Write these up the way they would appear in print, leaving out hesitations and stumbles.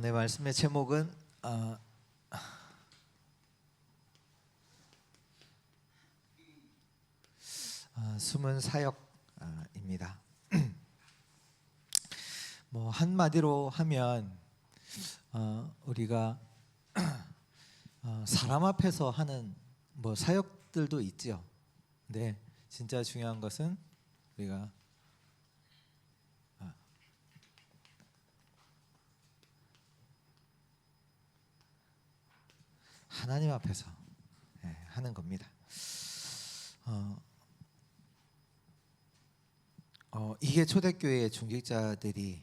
네, 말씀의 제목은 숨은 사역입니다. 뭐 한마디로 하면 우리가 사람 앞에서 하는 뭐 사역들도 있죠. 근데 진짜 중요한 것은 우리가 하나님 앞에서 하는 겁니다. 이게 초대교회의 중직자들이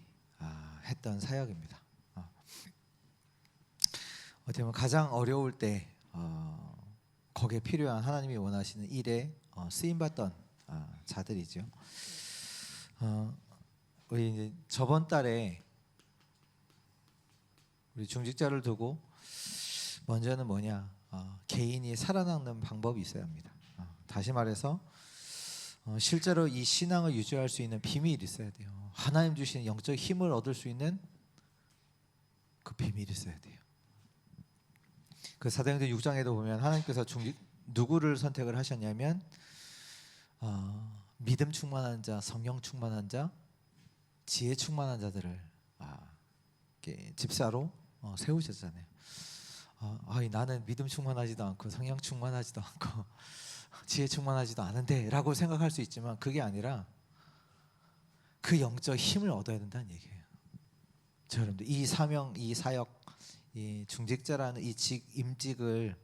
했던 사역입니다. 어떻게 보면 가장 어려울 때 거기에 필요한 하나님이 원하시는 일에 쓰임받던 자들이죠. 우리 이제 저번 달에 우리 중직자를 두고 먼저는 뭐냐, 개인이 살아남는 방법이 있어야 합니다. 다시 말해서 실제로 이 신앙을 유지할 수 있는 비밀이 있어야 돼요. 하나님 주시는 영적 힘을 얻을 수 있는 그 비밀이 있어야 돼요. 그 사도행전 6장에도 보면 하나님께서 누구를 선택을 하셨냐면 믿음 충만한 자, 성령 충만한 자, 지혜 충만한 자들을 집사로 세우셨잖아요. 나는 믿음 충만하지도 않고 성령 충만하지도 않고 지혜 충만하지도 않은데 라고 생각할 수 있지만 그게 아니라 그 영적 힘을 얻어야 된다는 얘기예요. 자, 여러분들 이 사명, 이 사역, 이 중직자라는 이 임직을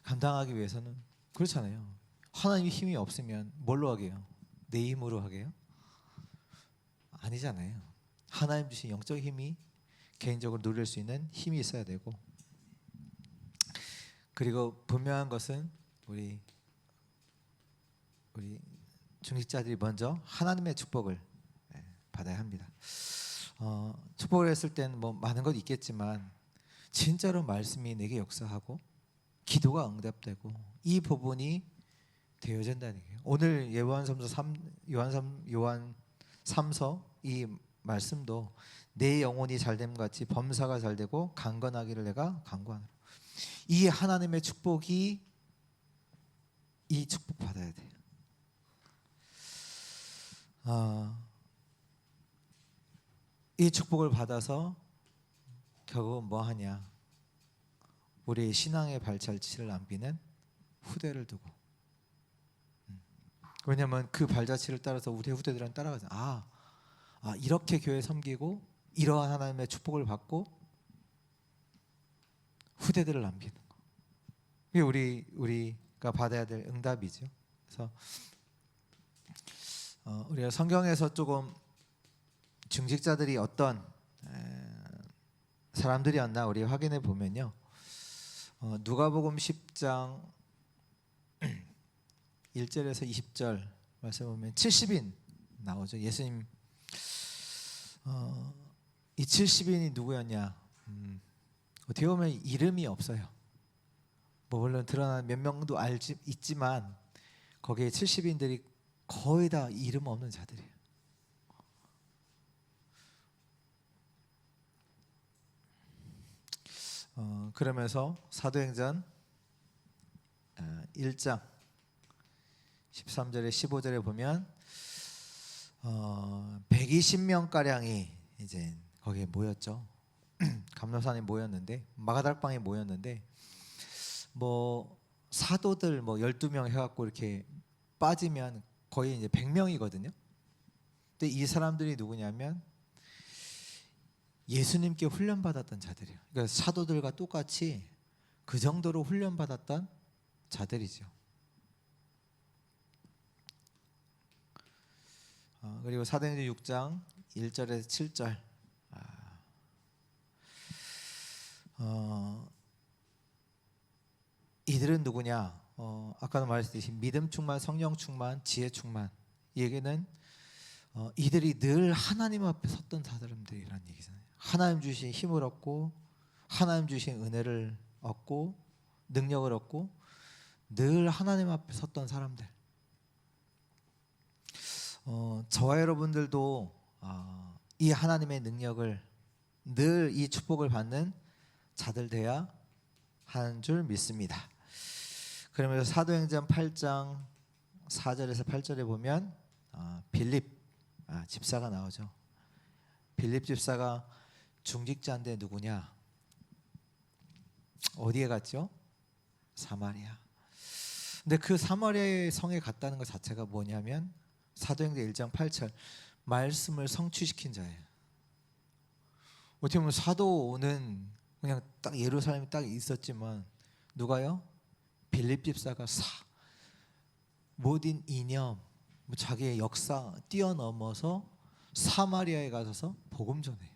감당하기 위해서는 그렇잖아요. 하나님의 힘이 없으면 뭘로 하게요? 내 힘으로 하게요? 아니잖아요. 하나님 주신 영적 힘이 개인적으로 누릴 수 있는 힘이 있어야 되고, 그리고 분명한 것은 우리 중직자들이 먼저 하나님의 축복을 받아야 합니다. 축복을 했을 때는 뭐 많은 것 있겠지만 진짜로 말씀이 내게 역사하고 기도가 응답되고 이 부분이 되어진다는 얘기예요. 오늘 요한 3서 이 말씀도 내 영혼이 잘됨 같이 범사가 잘되고 강건하기를 내가 간구하노라. 이 하나님의 축복이, 이 축복 받아야 돼요. 이 축복을 받아서 결국은 뭐 하냐? 우리의 신앙의 발자취를 남기는 후대를 두고. 왜냐하면 그 발자취를 따라서 우리 후대들은 따라가잖아요. 이렇게 교회 섬기고 이러한 하나님의 축복을 받고 후대들을 남기는 거. 이게 우리가 받아야 될 응답이죠. 그래서 우리가 성경에서 조금 중직자들이 어떤 사람들이었나 우리 확인해 보면요. 누가복음 10장 1절에서 20절 말씀 보면 70인 나오죠. 예수님 이 70인이 누구였냐? 어떻게 보면 이름이 없어요. 뭐 물론 드러난 몇 명도 있지만 거기에 70인들이 거의 다 이름 없는 자들이에요. 그러면서 사도행전 1장 13절에 15절에 보면 120명 가량이 이제 거기에 모였죠. 감람산에 모였는데, 마가달방에 모였는데, 뭐 사도들 뭐 12명 해갖고 이렇게 빠지면 거의 이제 100명이거든요. 근데 이 사람들이 누구냐면 예수님께 훈련받았던 자들이에요. 그러니까 사도들과 똑같이 그 정도로 훈련받았던 자들이죠. 그리고 사도행전 6장 1절에서 7절 이들은 누구냐? 아까도 말했듯이 믿음 충만, 성령 충만, 지혜 충만. 이 얘기는 이들이 늘 하나님 앞에 섰던 사람들이라는 얘기잖아요. 하나님 주신 힘을 얻고 하나님 주신 은혜를 얻고 능력을 얻고 늘 하나님 앞에 섰던 사람들. 저와 여러분들도 이 하나님의 능력을 늘 이 축복을 받는 자들 돼야 하는 줄 믿습니다. 그러면서 사도행전 8장 4절에서 8절에 보면 빌립 집사가 나오죠. 빌립 집사가 중직자인데 누구냐? 어디에 갔죠? 사마리아. 근데 그 사마리아의 성에 갔다는 것 자체가 뭐냐면 사도행전 1장 8절 말씀을 성취시킨 자예요. 어떻게 보면 사도는 그냥 딱 예루살렘에 딱 있었지만 누가요? 빌립 집사가 모든 이념, 자기의 역사 뛰어넘어서 사마리아에 가서 복음 전해요.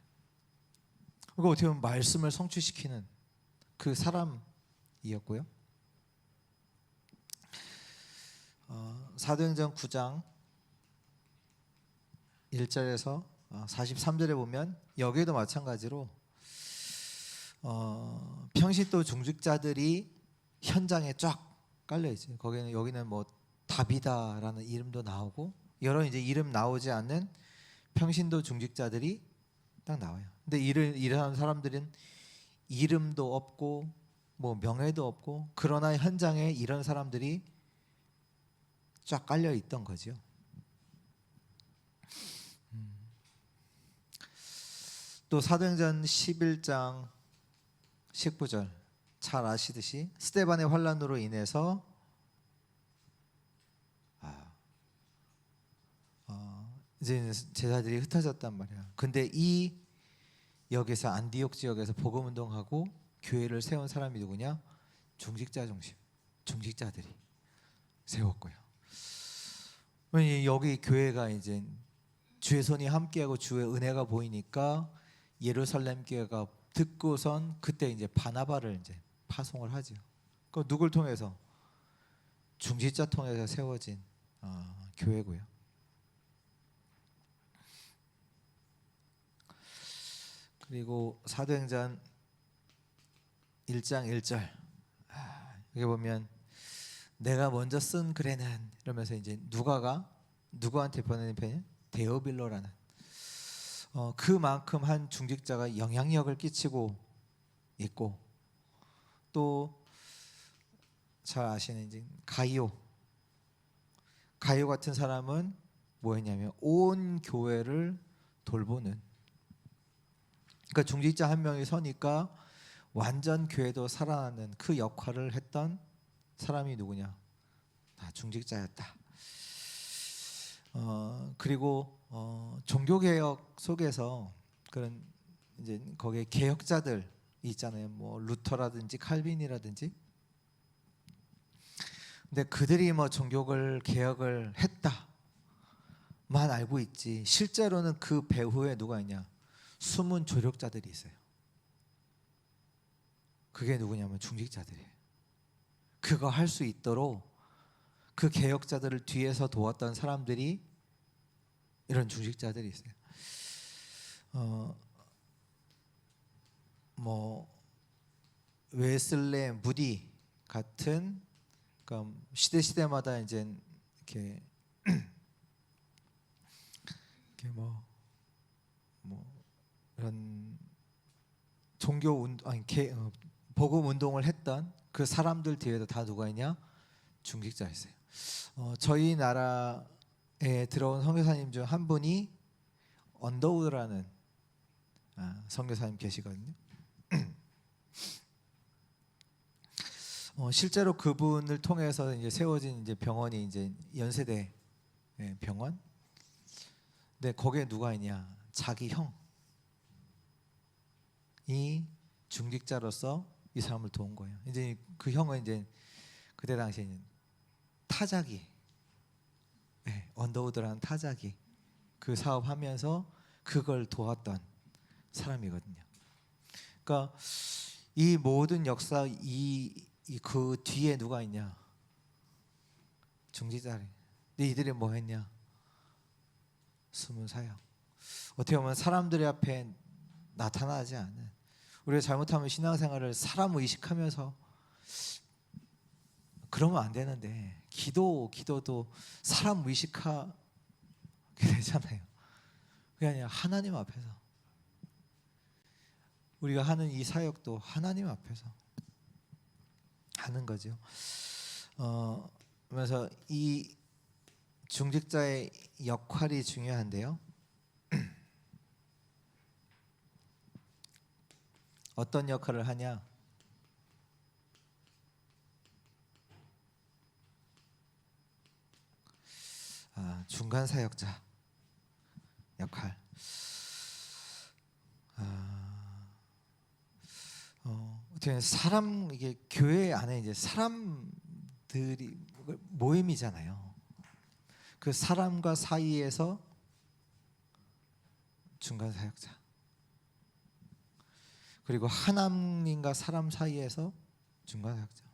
그러니까 어떻게 보면 말씀을 성취시키는 그 사람이었고요. 사도행전 9장 1절에서 43절에 보면 여기에도 마찬가지로 평신도 중직자들이 현장에 쫙 깔려 있어요. 여기는 뭐 다비다라는 이름도 나오고 여러 이제 이름 나오지 않는 평신도 중직자들이 딱 나와요. 근데 이러한 사람들은 이름도 없고 뭐 명예도 없고 그러나 현장에 이런 사람들이 쫙 깔려 있던 거죠. 또 사도행전 11장 19절 잘 아시듯이 스데반의 환난으로 인해서 이제 제자들이 흩어졌단 말이야. 근데 이 여기서 안디옥 지역에서 복음 운동하고 교회를 세운 사람이 누구냐? 중직자 중심, 중직자들이 세웠고요. 여기 교회가 이제 주의 손이 함께하고 주의 은혜가 보이니까 예루살렘 교회가 듣고선 그때 이제 바나바를 이제 파송을 하죠. 그 누굴 통해서? 중직자 통해서 세워진 교회고요. 그리고 사도행전 1장 1절 여기 보면 내가 먼저 쓴 글에는 이러면서 이제 누구한테 보내는 편이에요? 데오빌로라는 그만큼 한 중직자가 영향력을 끼치고 있고 또 잘 아시는 이제 가이오 같은 사람은 뭐였냐면 온 교회를 돌보는 그러니까 중직자 한 명이 서니까 완전 교회도 살아나는 그 역할을 했던 사람이 누구냐? 다 중직자였다. 그리고 종교개혁 속에서 그런 이제 거기에 개혁자들 있잖아요. 뭐 루터라든지 칼빈이라든지. 근데 그들이 뭐 종교를 개혁을 했다만 알고 있지. 실제로는 그 배후에 누가 있냐? 숨은 조력자들이 있어요. 그게 누구냐면 중직자들이에요. 그거 할 수 있도록 그 개혁자들을 뒤에서 도왔던 사람들이 이런 중직자들이 있어요. 뭐 웨슬레, 무디 같은 그러니까 시대마다 이제 이렇게 뭐 이런 복음 운동을 했던 그 사람들 뒤에도 다 누가 있냐? 중직자 있어요. 저희 나라에 들어온 선교사님 중 한 분이 언더우드라는 선교사님 계시거든요. 실제로 그분을 통해서 이제 세워진 이제 병원이 이제 연세대 병원. 근데 거기에 누가 있냐? 자기 형이 중직자로서 이 사람을 도운 거예요. 이제 그 형은 이제 그때 당시에 타자기, 언더우드라는 타자기 그 사업하면서 그걸 도왔던 사람이거든요. 그러니까 이 모든 역사 그 뒤에 누가 있냐? 중직자리. 근데 이들이 뭐 했냐? 숨은 사역. 어떻게 보면 사람들의 앞에 나타나지 않은 우리가 잘못하면 신앙생활을 사람 의식하면서 그러면 안 되는데 기도도 사람 의식하게 되잖아요. 그게 아니라 하나님 앞에서 우리가 하는 이 사역도 하나님 앞에서 하는 거죠. 그래서 이 중직자의 역할이 중요한데요. 어떤 역할을 하냐? 중간 사역자 역할. 어떻게 사람 이게 교회 안에 이제 사람들이 모임이잖아요. 그 사람과 사이에서 중간 사역자. 그리고 하나님과 사람 사이에서 중간 사역자.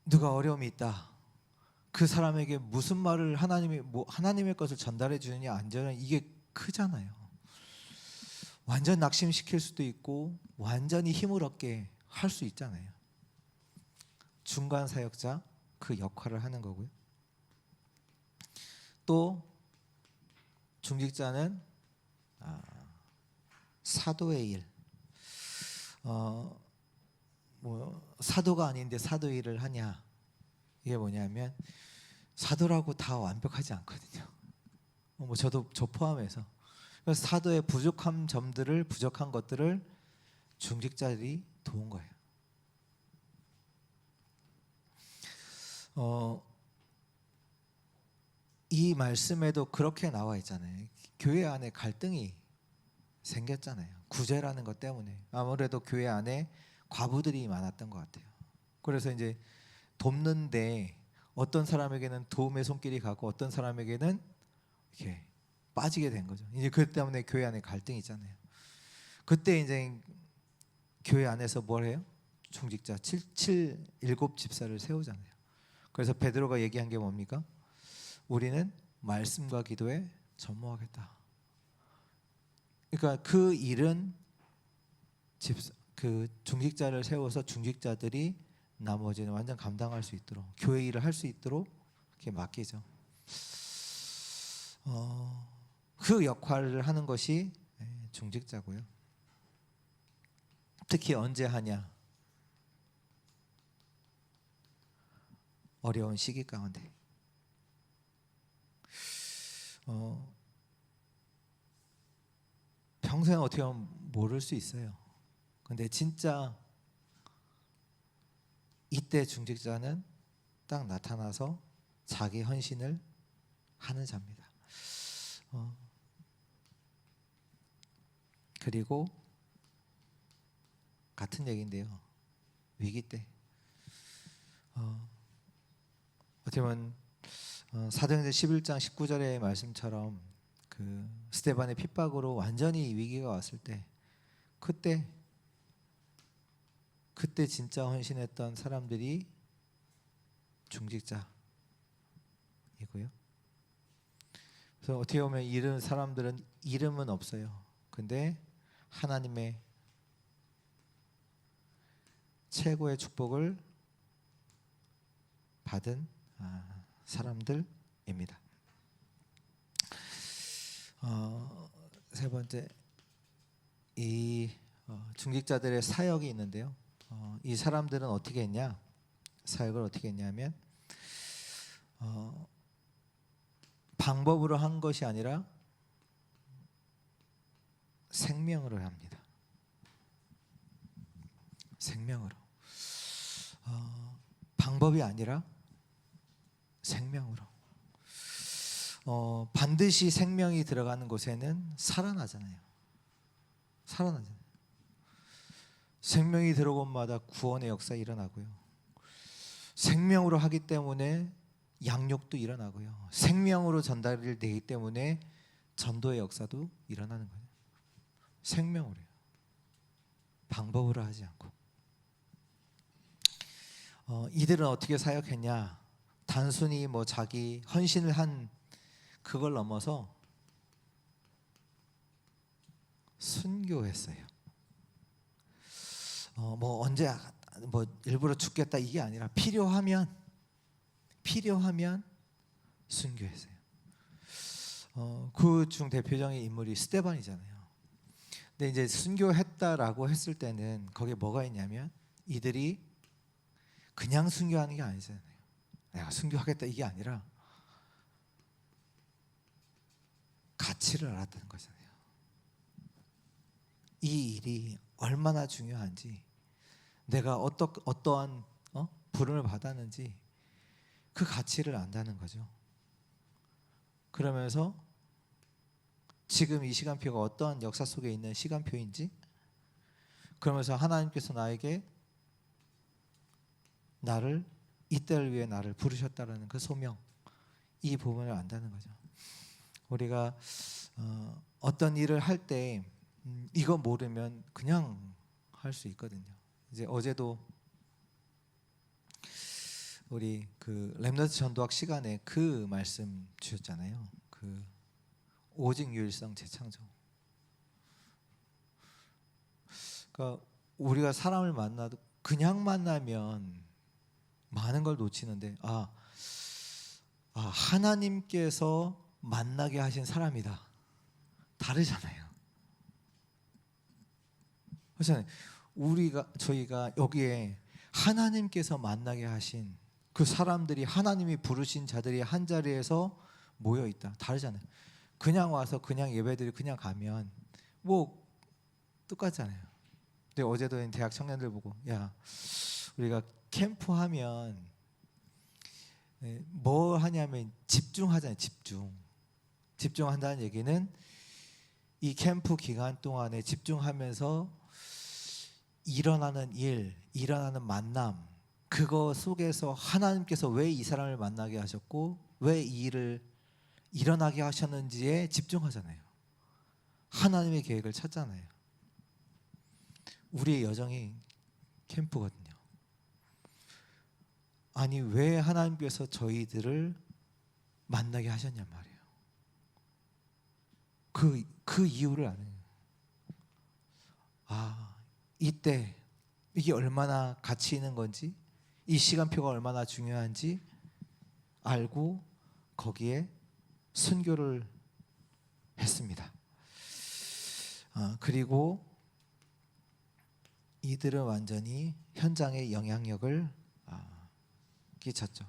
누가 어려움이 있다. 그 사람에게 무슨 말을 하나님의 것을 전달해 주느냐 안 주느냐 이게 크잖아요. 완전 낙심시킬 수도 있고 완전히 힘을 얻게 할 수 있잖아요. 중간 사역자 그 역할을 하는 거고요. 또 중직자는 사도의 일. 사도가 아닌데 사도 일을 하냐? 이게 뭐냐면 사도라고 다 완벽하지 않거든요. 저 포함해서. 그래서 사도의 부족한 것들을 중직자들이 도운 거예요. 이 말씀에도 그렇게 나와 있잖아요. 교회 안에 갈등이 생겼잖아요. 구제라는 것 때문에. 아무래도 교회 안에 과부들이 많았던 것 같아요. 그래서 이제 돕는데 어떤 사람에게는 도움의 손길이 가고 어떤 사람에게는 이렇게 빠지게 된 거죠. 이제 그 때문에 교회 안에 갈등이 있잖아요. 그때 이제 교회 안에서 뭘 해요? 중직자 7 집사를 세우잖아요. 그래서 베드로가 얘기한 게 뭡니까? 우리는 말씀과 기도에 전무하겠다. 그러니까 그 일은 그 중직자를 세워서 중직자들이 나머지는 완전 감당할 수 있도록 교회 일을 할 수 있도록 이렇게 맡기죠. 그 역할을 하는 것이 중직자고요. 특히 언제 하냐? 어려운 시기 가운데. 평생 어떻게 하면 모를 수 있어요. 근데 진짜 이때 중직자는 딱 나타나서 자기 헌신을 하는 자입니다. 그리고 같은 얘기인데요. 위기 때 어떻게 보면 사도행전 11장 19절의 말씀처럼 그 스데반의 핍박으로 완전히 위기가 왔을 때 그때 진짜 헌신했던 사람들이 중직자이고요. 그래서 어떻게 보면 이런 사람들은 이름은 없어요. 근데 하나님의 최고의 축복을 받은 사람들입니다. 세 번째, 이 중직자들의 사역이 있는데요. 이 사람들은 어떻게 했냐? 사역을 어떻게 했냐면 방법으로 한 것이 아니라 생명으로 합니다. 생명으로. 방법이 아니라 생명으로. 반드시 생명이 들어가는 곳에는 살아나잖아요. 생명이 들어온 곳마다 구원의 역사 일어나고요. 생명으로 하기 때문에 양육도 일어나고요. 생명으로 전달이 되기 때문에 전도의 역사도 일어나는 거예요. 생명으로요. 방법으로 하지 않고. 이들은 어떻게 사역했냐? 단순히 자기 헌신을 한 그걸 넘어서 순교했어요. 언제 일부러 죽겠다 이게 아니라 필요하면 순교했어요. 그 중 대표적인 인물이 스데반이잖아요. 근데 이제 순교했다라고 했을 때는 거기에 뭐가 있냐면 이들이 그냥 순교하는 게 아니잖아요. 내가 순교하겠다 이게 아니라 가치를 알았다는 거잖아요. 이 일이 얼마나 중요한지, 내가 어떠한 부름을 받았는지 그 가치를 안다는 거죠. 그러면서 지금 이 시간표가 어떠한 역사 속에 있는 시간표인지, 그러면서 하나님께서 나를 이때를 위해 나를 부르셨다라는 그 소명, 이 부분을 안다는 거죠. 우리가 어떤 일을 할 때 이거 모르면 그냥 할 수 있거든요. 이제 어제도 우리 그 렘넌트 전도학 시간에 그 말씀 주셨잖아요. 그 오직 유일성 재창조. 그러니까 우리가 사람을 만나도 그냥 만나면 많은 걸 놓치는데 하나님께서 만나게 하신 사람이다. 다르잖아요. 그래서 저희가 여기에 하나님께서 만나게 하신 그 사람들이, 하나님이 부르신 자들이 한 자리에서 모여 있다. 다르잖아요. 그냥 와서 그냥 예배드리고 그냥 가면 뭐 똑같잖아요. 근데 어제도 대학 청년들 보고, 야, 우리가 캠프하면 뭐 하냐면 집중하잖아요. 집중한다는 얘기는 이 캠프 기간 동안에 집중하면서 일어나는 일, 일어나는 만남, 그거 속에서 하나님께서 왜 이 사람을 만나게 하셨고 왜 이 일을 일어나게 하셨는지에 집중하잖아요. 하나님의 계획을 찾잖아요. 우리의 여정이 캠프거든요. 아니, 왜 하나님께서 저희들을 만나게 하셨냔 말이에요. 그 이유를 아는 거예요. 이때 이게 얼마나 가치 있는 건지, 이 시간표가 얼마나 중요한지 알고 거기에 순교를 했습니다. 그리고 이들은 완전히 현장에 영향력을 끼쳤죠.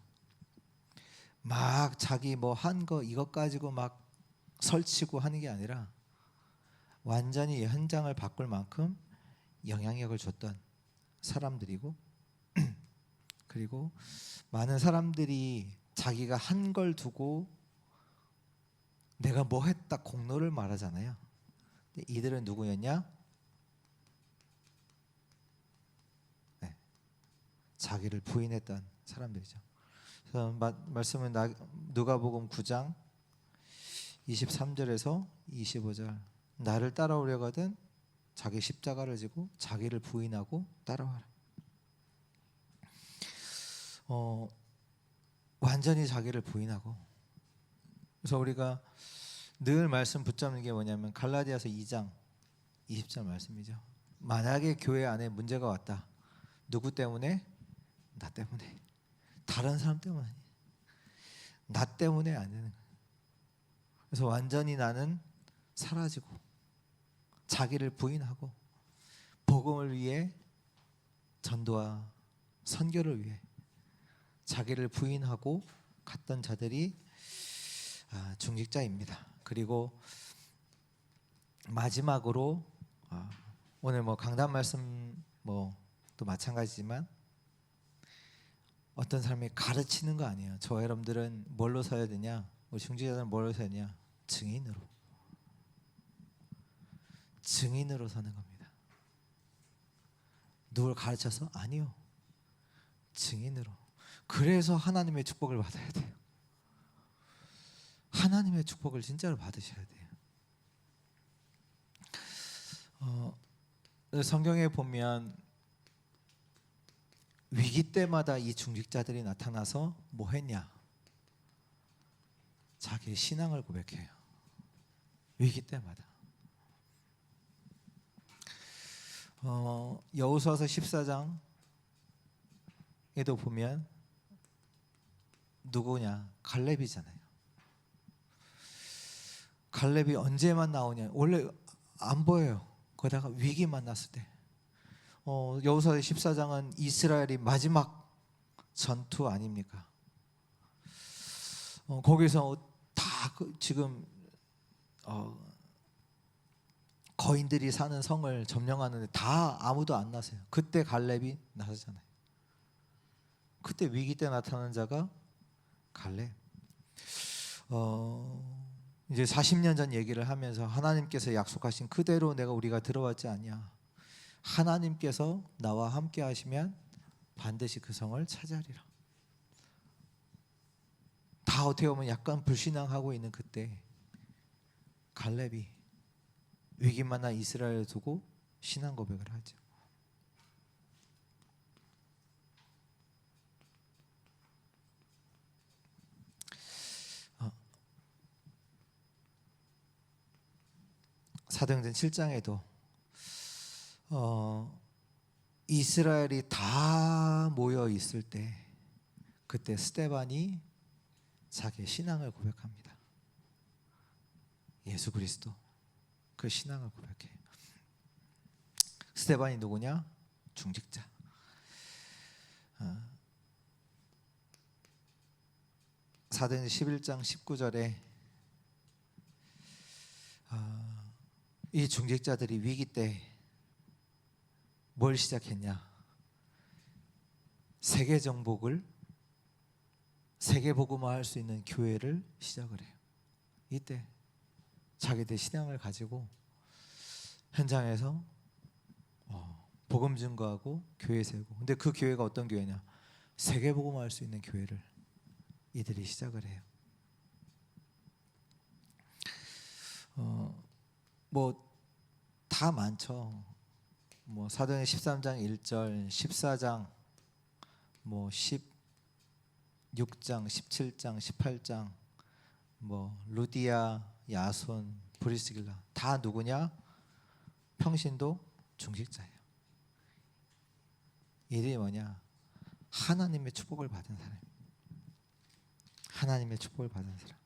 막 자기 뭐 한 거 이것 가지고 막 설치고 하는 게 아니라 완전히 현장을 바꿀 만큼 영향력을 줬던 사람들이고, 그리고 많은 사람들이 자기가 한 걸 두고 내가 뭐 했다 공로를 말하잖아요. 근데 이들은 누구였냐? 자기를 부인했던 사람들이죠. 그래서 말씀은 누가복음 9장 23절에서 25절, 나를 따라오려거든 자기 십자가를 지고 자기를 부인하고 따라와라. 완전히 자기를 부인하고. 그래서 우리가 늘 말씀 붙잡는 게 뭐냐면 갈라디아서 2장 20절 말씀이죠. 만약에 교회 안에 문제가 왔다. 누구 때문에? 나 때문에. 다른 사람 때문에 아니에요. 나 때문에 안 되는 거예요. 그래서 완전히 나는 사라지고 자기를 부인하고 복음을 위해, 전도와 선교를 위해 자기를 부인하고 갔던 자들이 중직자입니다. 그리고 마지막으로 오늘 뭐 강단 말씀 또 마찬가지지만 어떤 사람이 가르치는 거 아니에요. 저 여러분들은 뭘로 서야 되냐? 우리 중직자들은 뭘로 서야 되냐? 증인으로 서는 겁니다. 누굴 가르쳐서? 아니요. 증인으로. 그래서 하나님의 축복을 받아야 돼요. 하나님의 축복을 진짜로 받으셔야 돼요. 성경에 보면 위기 때마다 이 중직자들이 나타나서 뭐 했냐? 자기의 신앙을 고백해요. 위기 때마다. 여호수아서 14장에도 보면 누구냐? 갈렙이잖아요. 갈렙이 언제만 나오냐? 원래 안 보여요. 거기다가 위기 만났을 때. 여호수아 14장은 이스라엘이 마지막 전투 아닙니까? 거기서 다 지금 거인들이 사는 성을 점령하는데 다 아무도 안 나서요. 그때 갈렙이 나서잖아요. 그때 위기 때 나타난 자가 갈렙. 이제 40년 전 얘기를 하면서 하나님께서 약속하신 그대로 우리가 들어왔지 않냐. 하나님께서 나와 함께 하시면 반드시 그 성을 차지하리라. 다 어떻게 보면 약간 불신앙하고 있는 그때 갈렙이 위기 만난 이스라엘을 두고 신앙 고백을 하죠. 사도행전 7장에도 이스라엘이 다 모여 있을 때 그때 스데반이 자기의 신앙을 고백합니다. 예수 그리스도 그 신앙을 고백해요. 스데반이 누구냐? 중직자. 사도행전 11장 19절에 이 중직자들이 위기 때 뭘 시작했냐? 세계 정복을 세계 복음화할 수 있는 교회를 시작을 해요. 이때 자기들 신앙을 가지고 현장에서 복음 증거하고 교회 세우고. 근데 그 교회가 어떤 교회냐? 세계 복음화할 수 있는 교회를 이들이 시작을 해요. 뭐 다 많죠. 뭐 사도행전 13장 1절, 14장, 뭐 16장, 17장, 18장, 뭐 루디아, 야손, 브리스길라 다 누구냐? 평신도 중직자예요. 이들이 뭐냐? 하나님의 축복을 받은 사람. 하나님의 축복을 받은 사람.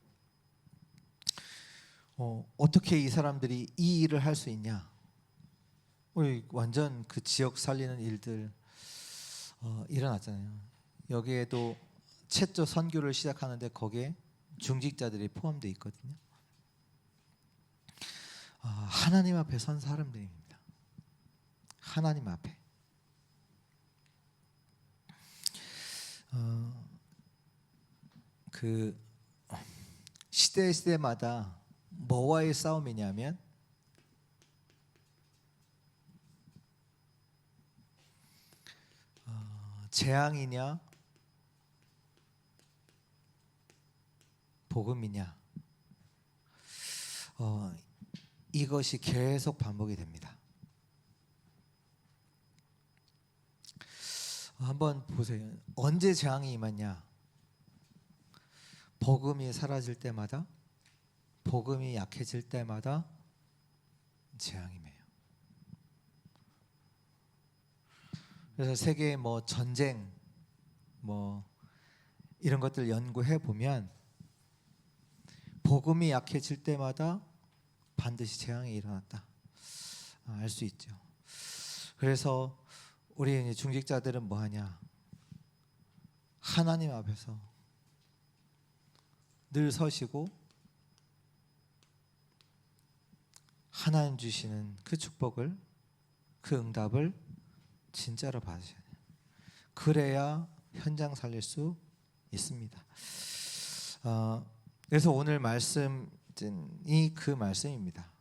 어떻게 이 사람들이 이 일을 할 수 있냐? 완전 그 지역 살리는 일들 일어났잖아요. 여기에도 최초 선교를 시작하는데 거기에 중직자들이 포함되어 있거든요. 하나님 앞에 선 사람들입니다. 하나님 앞에. 그 시대마다 뭐와의 싸움이냐면 재앙이냐 복음이냐 이것이 계속 반복이 됩니다. 한번 보세요. 언제 재앙이 임하냐? 복음이 사라질 때마다, 복음이 약해질 때마다 재앙이 임해요. 그래서 세계의 뭐 전쟁 뭐 이런 것들 연구해 보면 복음이 약해질 때마다 반드시 재앙이 일어났다 알 수 있죠. 그래서 우리 중직자들은 뭐 하냐? 하나님 앞에서 늘 서시고 하나님 주시는 그 축복을, 그 응답을 진짜로 받으셔야 돼요. 그래야 현장 살릴 수 있습니다. 그래서 오늘 말씀이 그 말씀입니다.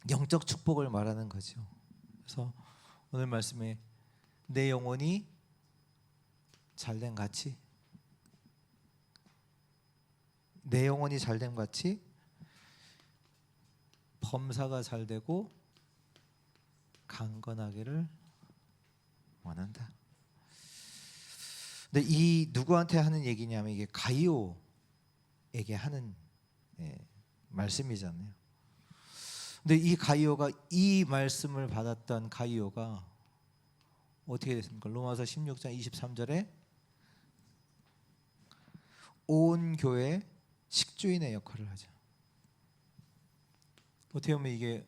영적 축복을 말하는 거죠. 그래서 오늘 말씀에 내 영혼이 잘됨 같이, 내 영혼이 잘됨 같이 범사가 잘되고 강건하기를 원한다. 근데 이 누구한테 하는 얘기냐면 이게 가이오에게 하는 말씀이잖아요. 근데 이 가이오가, 이 말씀을 받았던 가이오가 어떻게 됐습니까? 로마서 16장 23절에 온 교회 식주인의 역할을 하죠. 어떻게 보면 이게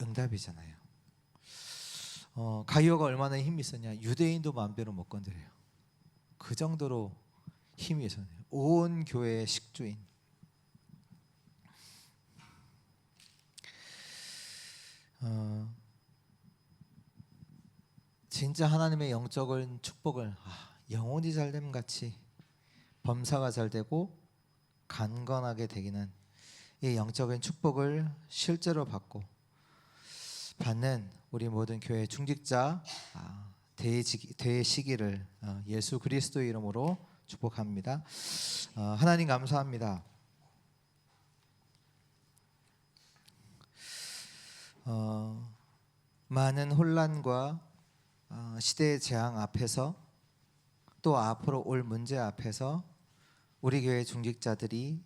응답이잖아요. 가이오가 얼마나 힘이 있었냐? 유대인도 마음대로 못 건드려요. 그 정도로 힘이 있었네요. 온 교회의 식주인. 진짜 하나님의 영적인 축복을 영혼이 잘됨 같이 범사가 잘 되고 강건하게 되기는 이 영적인 축복을 실제로 받는 우리 모든 교회 중직자 되시기를 예수 그리스도의 이름으로 축복합니다. 하나님 감사합니다. 많은 혼란과 시대의 재앙 앞에서 또 앞으로 올 문제 앞에서 우리 교회 중직자들이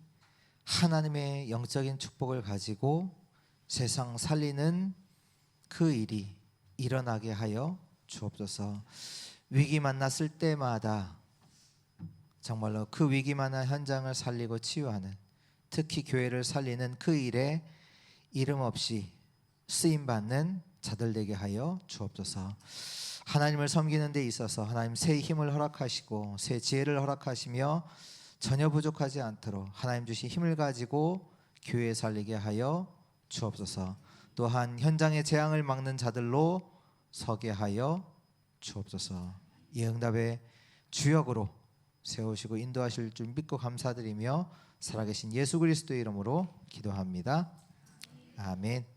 하나님의 영적인 축복을 가지고 세상 살리는 그 일이 일어나게 하여 주옵소서. 위기 만났을 때마다 정말로 그 위기만한 현장을 살리고 치유하는, 특히 교회를 살리는 그 일에 이름 없이 쓰임받는 자들 되게 하여 주옵소서. 하나님을 섬기는 데 있어서 하나님 새 힘을 허락하시고 새 지혜를 허락하시며 전혀 부족하지 않도록 하나님 주신 힘을 가지고 교회 살리게 하여 주옵소서. 또한 현장의 재앙을 막는 자들로 서게 하여 주옵소서. 이 응답의 주역으로 세우시고 인도하실 줄 믿고 감사드리며 살아계신 예수 그리스도의 이름으로 기도합니다. 아멘.